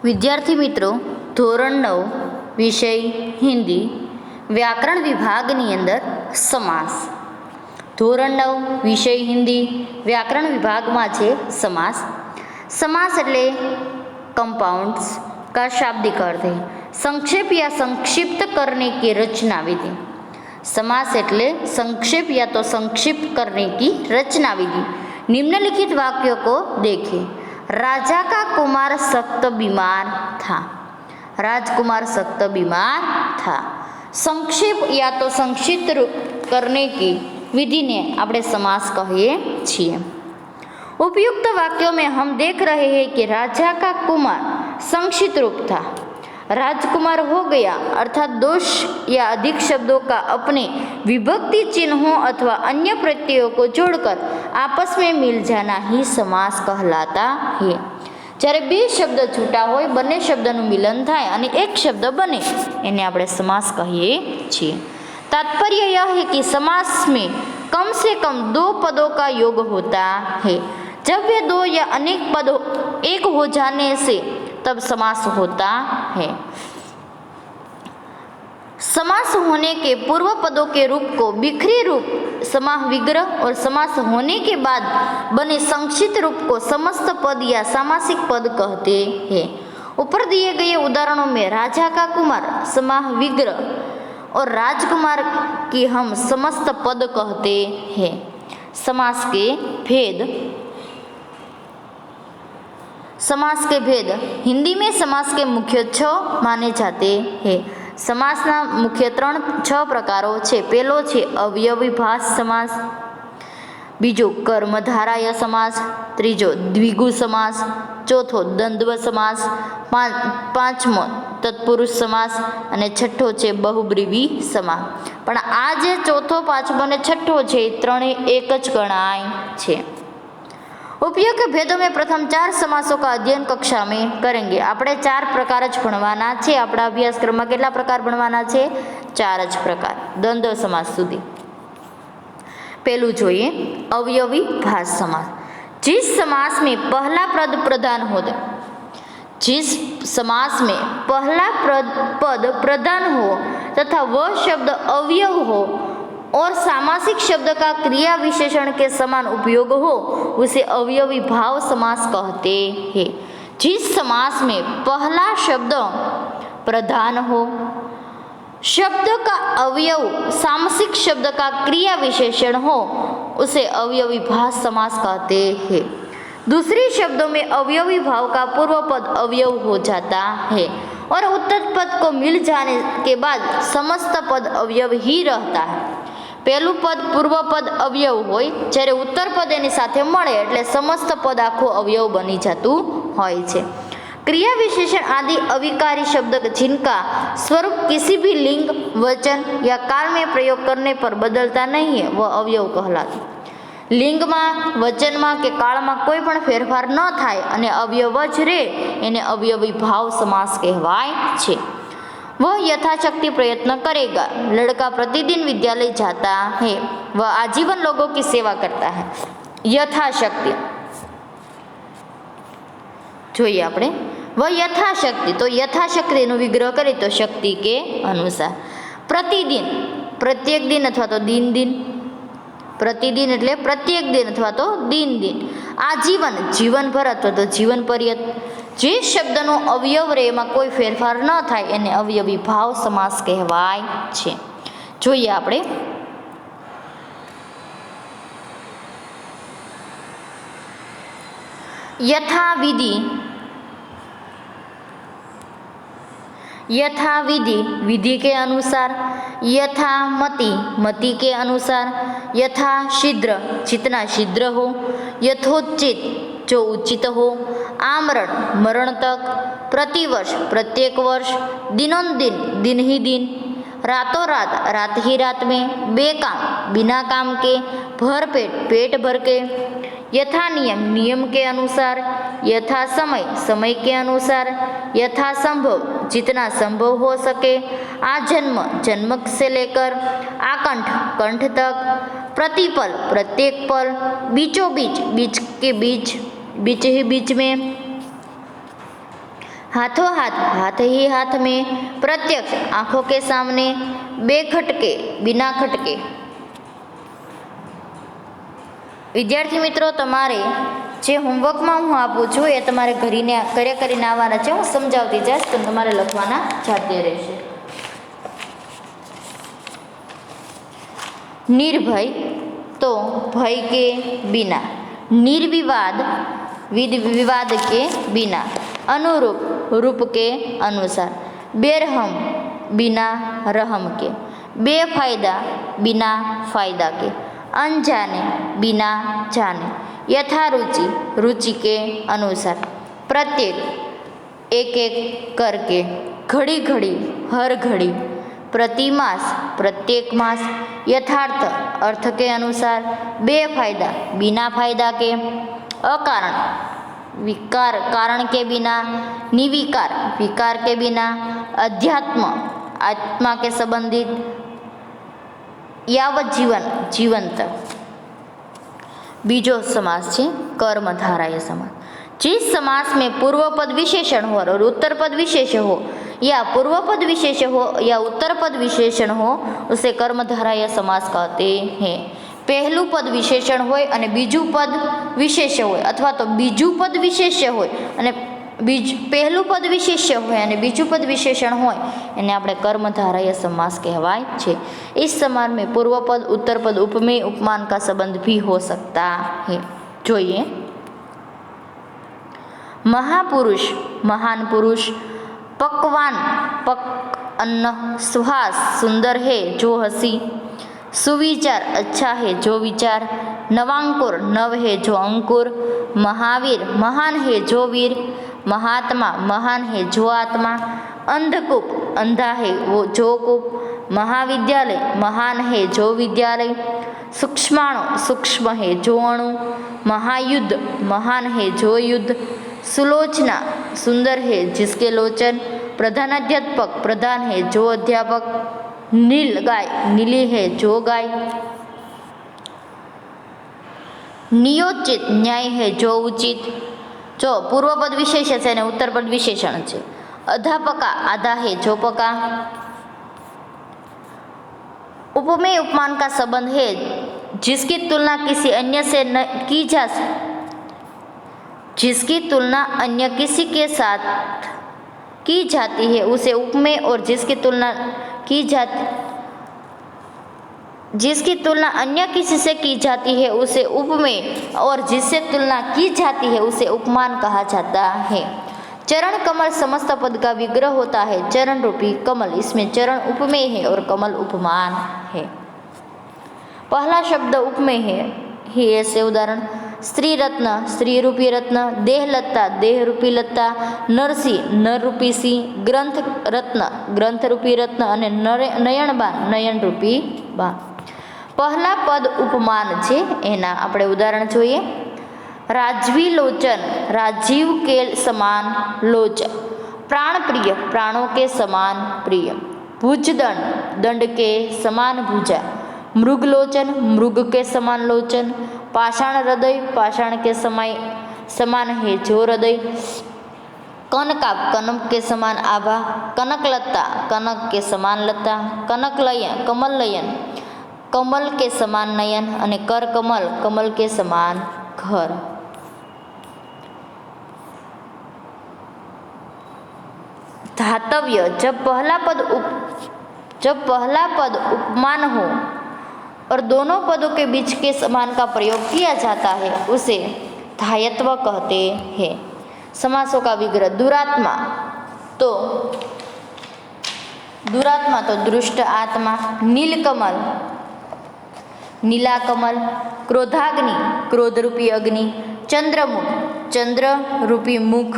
વિદ્યાર્થી મિત્રો, ધોરણ 9 વિષય હિન્દી વ્યાકરણ વિભાગની અંદર સમાસ. ધોરણ 9 વિષય હિન્દી વ્યાકરણ વિભાગમાં છે સમાસ. समास એટલે कंपाउंड्स का शाब्दिक अर्थ है संक्षेप या संक्षिप्त करने की रचना विधि. समास એટલે संक्षेप या तो संक्षिप्त करने की रचना विधि. निम्नलिखित वाक्यों को देखें. राजा का कुमार सख्त बीमार था. राजकुमार सख्त बीमार था. संक्षेप या तो संक्षिप्त करने की विधि ने આપણે समास कहिए છીએ. उपयुक्त वाक्यों में हम देख रहे हैं कि राजा का कुमार संक्षिप्त रूप था. राजकुमार हो गया अर्थात दोष या अधिक शब्दों का अपने विभक्ति चिन्हों अथवा अन्य प्रत्ययों को जोड़कर आपस में मिल जाना ही समास कहलाता है. જ્યારે બે શબ્દ છૂટા હોય, બંને શબ્દનું મિલન થાય અને એક શબ્દ બને, એને આપણે સમાસ કહીએ છીએ. तात्पर्य यह है कि समास में कम से कम दो पदों का योग होता है. जब वे दो या अनेक पद एक हो जाने से तब समास होता है. समास होने के पूर्व पदों के रूप को बिखरी रूप, समाह विग्रह और समास होने के बाद बने संक्षिप्त रूप को समस्त पद या सामासिक पद कहते हैं. ऊपर दिए गए उदाहरणों में राजा का कुमार समाह विग्रह और राजकुमार की हम समस्त पद कहते हैं. समास के भेद. समास के भेद. हिंदी में समास के मुख्य 6 माने जाते हैं. समासना मुख्य 3-6 प्रकारों छे. पहलो छे अवयवीभास समास, बीजो कर्मधाराय समास, त्रीजो द्विगु समास, चौथो द्वंद्व समास, પાંચમો તત્પુરુષ સમાસ અને છઠ્ઠો છે બહુબ્રીવી સમાસ. પણ આ જે ચોથો, પાંચમો અને છઠ્ઠો છે એ ત્રણેય એક જ ગણાય છે. उपयोग के भेदों में प्रथम 4 समासों का अध्ययन कक्षा में करेंगे. આપણે 4 પ્રકાર જ ભણવાના છે. આપણા અભ્યાસક્રમમાં કેટલા પ્રકાર ભણવાના છે? 4 જ પ્રકાર, દ્વંદ્વ સમાસ સુધી. पहलू જોઈએ अवयवी भास समास. जिस समास में पहला पद प्रधान हो, जिस समास में पहला पद प्रधान हो तथा वह शब्द अवयव हो और सामासिक शब्द का क्रिया विशेषण के समान उपयोग हो उसे अवयवी भाव समास कहते हैं. जिस समास में पहला शब्द प्रधान हो, शब्द का अवयव सामासिक शब्द का क्रिया विशेषण हो उसे अवयवी भाव समास कहते हैं. दूसरे शब्दों में अवयवी भाव का पूर्व पद अवयव हो जाता है और उत्तर पद को मिल जाने के बाद समस्त पद अवयव ही रहता है. पहलू पद पूर्व पद अवयव होय, જ્યારે उत्तर पद एनी साथे मळे એટલે समस्त पद आखो अवयव बनी जातुं होय छे. क्रिया विशेषण आदि अविकारी शब्द जिनका स्वरूप किसी भी लिंग, वचन या काल में प्रयोग करने पर बदलता नहीं है वह अवयव कहलाते. लिंग में, वचन में के काल में कोई पण फेरफार न थाय अने अवयव ज रहे एने अवयवी भाव समास कहवाय छे. वह यथाशक्ति प्रयत्न करेगा. लड़का प्रतिदिन विद्यालय जाता है. वह आजीवन लोगों की सेवा करता है. यथाशक्ति જોઈએ આપણે. वह यथाशक्ति, तो यथाशक्ति નો વિગ્રહ કરીએ તો શક્તિ के अनुसार. प्रतिदिन, प्रत्येक दिन अथवा तो दिन दिन. प्रतिदिन એટલે प्रत्येक दिन अथवा तो दिन दिन. आजीवन, जीवन भर अथवा तो जीवन पर्यंत. જે શબ્દનો અવયવ રે એમાં કોઈ ફેરફાર ન થાય એને અવયવી ભાવ સમાસ કહેવાય છે. જોઈએ આપણે यथाविधि. यथाविधि विधि के अनुसार. यथामति मति के अनुसार. यथा शीघ्र जितना शीघ्र हो. यथोचित जो उचित हो. आमरण मरण तक. प्रतिवर्ष प्रत्येक वर्ष. दिनोंदिन दिन ही दिन. रातों रात रात ही रात में. बेकाम बिना काम के. भरपेट पेट भर के. यथा नियम नियम के अनुसार. यथा समय समय के अनुसार. यथा संभव जितना संभव हो सके. आजन्म जन्म से लेकर आकंठ कंठ तक. प्रतिपल प्रत्येक पल. बीचों बीच बीच के बीच बीच ही बीच में. हाथों हाथ, हाथ ही हाथ में, प्रत्यक्ष, आंखों के सामने, बेखटके, बिना खटके। विद्यार्थी मित्रों, तमारे जे होमवर्क में हूँ आपू छूँ ए तमारे घरे करीने आववाना छे। हूँ समजावती जाईश तो तमारे लखवाना जाते रहेशे। निर्भय तो भय के बिना, निर्विवाद विद विवाद के बिना, अनुरूप रूप के अनुसार, बेरहम बिना रहम के, बेफायदा बिना फायदा के, अनजाने बिना जाने, यथारुचि रुचि के अनुसार, प्रत्येक एक एक करके, घड़ी घड़ी हर घड़ी, प्रतिमास प्रत्येक मास, यथार्थ अर्थ के अनुसार, बेफायदा बिना फायदा के, अकारण विकार कारण के बिना, निविकार विकार के बिना, अध्यात्म आत्मा के संबंधित, यावत जीवन जीवंत। बीजो समास है कर्मधारय समास। जिस समास में पूर्व पद विशेषण हो और उत्तर पद विशेष हो, या पूर्व पद विशेष हो या उत्तर पद विशेषण हो, उसे कर्मधारय समास कहते हैं। पहलू पद विशेषण होय अने बीजू पद विशेष्य होय, अथवा तो बीजू पद विशेष्य होय अने पहलू पद विशेष्य होय अने बीजू पद विशेषण होय, एने आपणे कर्मधारय समास कहवाय छे। इस समास में पूर्व पद उत्तर पद उपमेय उपमान का संबंध भी हो सकता है। જોઈએ महापुरुष महान पुरुष, पकवान पक अन्न, सुहास सुंदर है जो हंसी, सुविचार अच्छा है जो विचार, नवांकुर नव है जो अंकुर, महावीर महान है जो वीर, महात्मा महान है जो आत्मा, अंधकूप अंधा है वो जो कूप, महाविद्यालय महान है जो विद्यालय, सूक्ष्माणु सूक्ष्म है जो अणु, महायुद्ध महान है जो युद्ध, सुलोचना सुंदर है जिसके लोचन, प्रधानाध्यापक प्रधान है जो अध्यापक, नील गाय नीली है जो गाय, नियोचित न्याय है जो उचित। जो पूर्व पद विशेष है ने उत्तर पद विशेषण है। अध्यापका आधा है जो पका। उपमेय उपमान का संबंध है जिसकी तुलना किसी अन्य से की जा जिसकी तुलना अन्य किसी के साथ की जाती है उसे उपमेय, और जिसकी तुलना अन्य किसी से की जाती है उसे उपमेय, और जिससे तुलना की जाती है उसे उपमान कहा जाता है। चरण कमल समस्त पद का विग्रह होता है। चरण रूपी कमल, इसमें चरण उपमेय है और कमल उपमान है। पहला शब्द उपमेय है ही ऐसे उदाहरण, स्त्री रत्न स्त्री रूपी रत्न, देह लत्ता देह रूपी लत्ता, नरसी नर रूपी सी, ग्रंथ रत्न ग्रंथ रूपी रत्न અને નયણબાન નયન રૂપી બા। પહેલા પદ ઉપમાન છે, એના આપણે ઉદાહરણ જોઈએ। राजवी लोचन राजीव के समान लोचन, प्राण प्रिय प्राणों के समान प्रिय, भुजदंड दंड के समान भुजा, मृगलोचन मृग के समान लोचन, पाषाण हृदय पाषाण के समान है जो हृदय, कनकाब कनक के समान आभा, कनकलता कनक के समान लता, कनकलयन कमललयन कमल के समान नयन, और कर कमल कमल के समान घर। धातव्य, जब पहला पद उपमान हो और दोनों पदों के बीच के समान का प्रयोग किया जाता है उसे धायत्व कहते हैं। समासों का विग्रह, दुरात्मा तो दुष्ट आत्मा, नीलकमल नीला कमल, क्रोधाग्नि क्रोध रूपी अग्नि, चंद्रमुख चंद्र रूपी मुख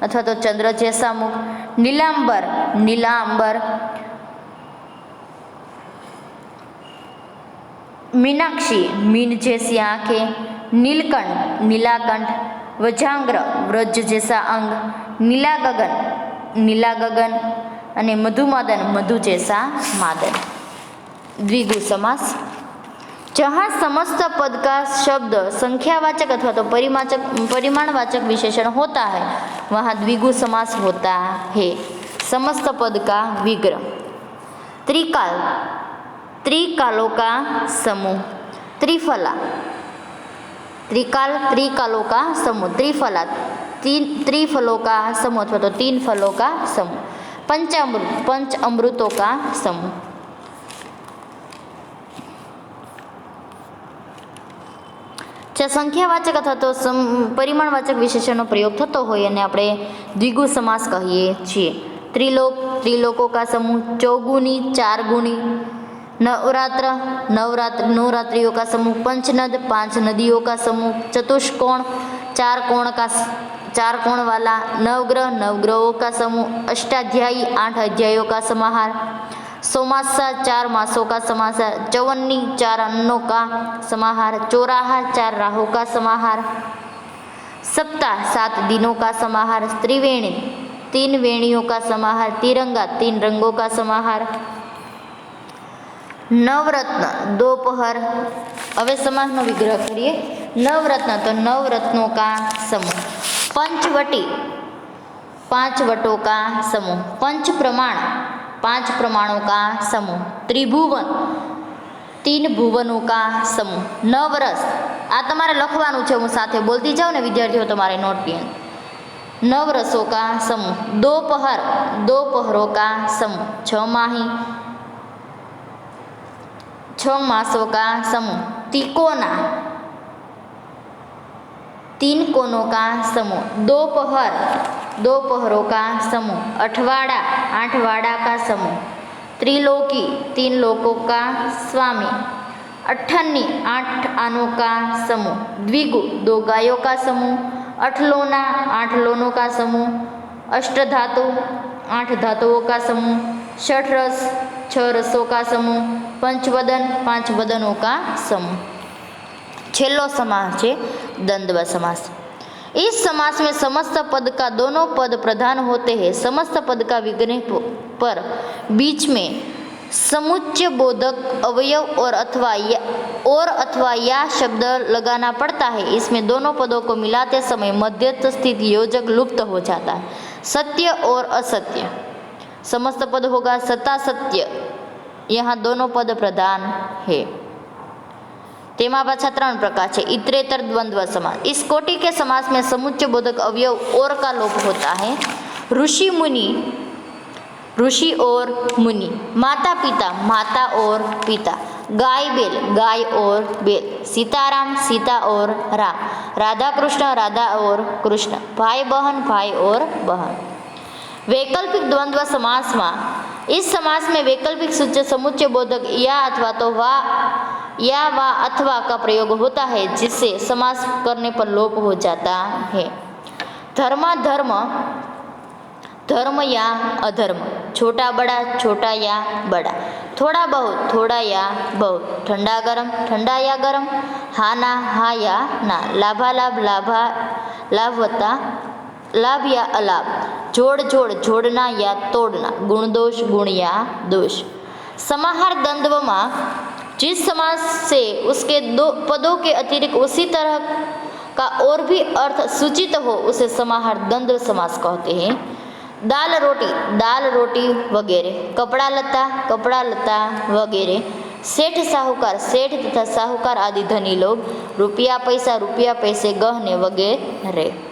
अथवा तो चंद्र जैसा मुख, नीलांबर नीला अंबर, मीनाक्षी मीन जैसी आंखें, नीलकंठ नीलाकंठ, वजांग्र व्रज जैसा अंग, नीला गगन અને मधुमादन मधु जैसा मादन। द्विगु समास, जहाँ समस्त पद का शब्द संख्यावाचक अथवा तो परिमाणवाचक विशेषण होता है वहाँ द्विगु समास होता है। समस्त पद का विग्रह। त्रिकाल, त्रिकालों का समूह। त्रिफला, त्रिकाल त्रिकालों का समूह। त्रिफला, त्रिफलों का समूह अथवा तो 3 फलों का समूह। पंचामृत, पंच अमृतों का समूह। संख्यावाचक अथवा तो परिमाणवाचक विशेषणનો प्रयोग થતો હોય અને આપણે દ્વિગુ સમાસ કહીએ છીએ। त्रिलोक, त्रिलोकों का समूह। चौगुनी, 4 गुणी। नवरात्र, नवरात्रियों का समूह। पंचनद, 5 नदियों का समूह। चतुष्कोण, 4 कोण वाला। नवग्रह, नवग्रहों का समूह। अष्टाध्यायी, 8 अध्यायों का समाहार। सोमासा, 4 मासों का समाहार। चौवन्नी, 4 अन्नों का समाहार। चौराहा, 4 राहों का समाहार। सप्ताह, 7 दिनों का समाहार। त्रिवेणी, 3 वेणियों का समाहार। तिरंगा, 3 रंगों का समाहार। नवरत्न, दोपहर। હવે સમાસનો વિગ્રહ કરીએ। नवरत्न तो नवरत्नों का समूह। पंचवटी, 5 वटों का समूह। पंच प्रमाण, 5 प्रमाणों का समूह। त्रिभुवन, 3 भुवनों का समूह। नवरस, आ તમારે લખવાનું છે, હું સાથે બોલતી જાઉં ને વિદ્યાર્થીઓ તમારે નોટની અંદર। नवरसों का समूह। दोपहर, दोपहरों का समूह। 6 माही, 6 मासों का समूह। तिकोना, 3 कोनों का समूह। दोपहर, दोपहरों का समूह। अठवाड़ा, 8 वाड़ा का समूह। त्रिलोकी, 3 लोकों का स्वामी। अट्ठन्नी, 8 आनों का समूह। द्विगु, 2 गायों का समूह। अठलोना, 8 लोनों का समूह। अष्टधातु, 8 धातुओं का समूह। षठरस, 6 रसों का समूह। पंचवदन, 5 वदनों का समूह। छेल्लो समास है द्वंद्व समास। इस समास में समस्त पद का दोनों पद प्रधान होते हैं। समस्त पद का विग्रह पर बीच में समुच्चय बोधक अवयव और अथवा या शब्द लगाना पड़ता है। इसमें दोनों पदों को मिलाते समय मध्यस्थ स्थित योजक लुप्त हो जाता है। सत्य और असत्य, समस्त पद होगा सता सत्य, यहाँ दोनों पद प्रधान है। तेमा पाछा 3 प्रकार है। इतरेतर द्वंद्व समास। इस कोटि के समास में समुच्चय बोधक अवयव और का लोप होता है। ऋषि मुनि, ऋषि और मुनि। माता पिता, माता और पिता। गाय बैल, गाय और बैल। सीताराम, सीता और राम। राधा कृष्ण, राधा और कृष्ण। भाई बहन, भाई और बहन। वैकल्पिक द्वंद्व समास में इस समास में वैकल्पिक सूच्य समुच्चय बोधक या अथवा तो वा या वा अथवा का प्रयोग होता है, जिससे समास करने पर लोप हो जाता है। धर्माधर्म, धर्म या अधर्म। छोटा बड़ा, छोटा या बड़ा। थोड़ा बहुत, थोड़ा या बहुत। ठंडा गरम, ठंडा या गरम। हाँ ना, हाँ या ना। लाभालाभ, लाभवत्ता, लाभ या अलाभ। जोड़ जोड़, जोड़ना या तोड़ना। गुण दोष, गुण या दोष। समाहार द्वंद्व में जिस समास से उसके 2 पदों के अतिरिक्त उसी तरह का और भी अर्थ सूचित हो उसे समाहार द्वंद्व समास कहते हैं। दाल रोटी, दाल रोटी वगैरह। कपड़ा लत्ता, कपड़ा लत्ता वगैरह। सेठ साहूकार, सेठ तथा साहूकार आदि धनी लोग। रुपया पैसा, रुपया पैसे, गहने वगैरह।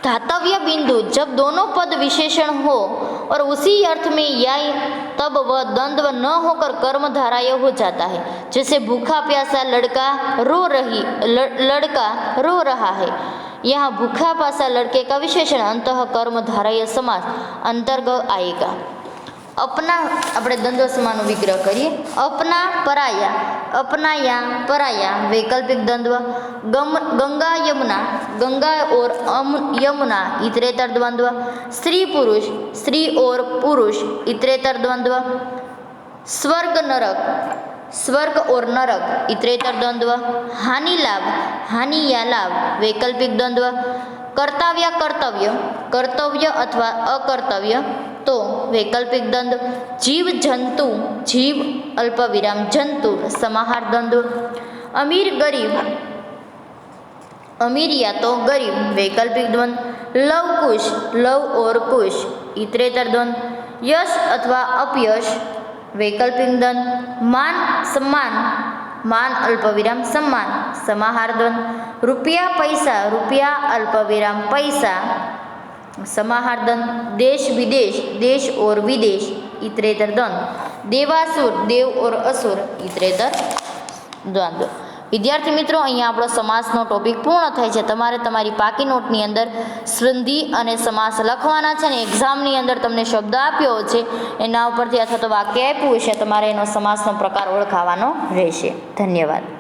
धातव्य बिंदु, जब दोनों पद विशेषण हो और उसी अर्थ में या तब वह द्वंद्व न होकर कर्मधारय हो जाता है। जैसे भूखा प्यासा लड़का रो रहा है। यहाँ भूखा प्यासा लड़के का विशेषण अंतः कर्मधारय समास अंतर्गत आएगा। अपना, આપણે દ્વંદ્વ સમાસનો વિગ્રહ કરીએ। अपना पराया, अपना या पराया। वैकल्पिक द्वंद्व। गंगा यमुना, गंगा और यमुना इतरेतर द्वंद्व। स्त्री पुरुष, स्त्री और पुरुष इतरेतर द्वंद्व। स्वर्ग नरक, स्वर्ग और नरक इतरेतर द्वंद्व। हानि लाभ, हानि या लाभ वैकल्पिक द्वंद्व। कर्तव्य, कर्तव्य, कर्तव्य अथवा अकर्तव्य तो वैकल्पिक द्वंद्व। जीव जंतु, जीव अल्पविराम जंतु समाहार द्वंद्व। अमीर गरीब, अमीर या तो गरीब। वैकल्पिक द्वंद्व लव कुश, लव और कुश। इतरेतर द्वंद्व यश अथवा अपयश। वैकल्पिक द्वंद्व मान सम्मान, मान अल्पविराम सम्मान। समाहार द्वंद्व रुपया पैसा, रुपया अल्पविराम पैसा। समाहार द्वंद्व देश विदेश, देश और विदेश। इतरेतर द्वंद्व देवासुर, देव और असुर। इतरेतर द्वंद्व। विद्यार्थी मित्रों, अहीं आपणो समासनो टॉपिक पूर्ण थाय छे। तमारे तमारी पाकी नोटनी अंदर संधि अने समास लखवाना छे ने एक्झामनी अंदर तमने शब्द आप्यो छे एना उपरथी अथवा तो वाक्य आप्युं हशे तमारे एनो समासनो प्रकार ओळखावानो रहेशे। धन्यवाद।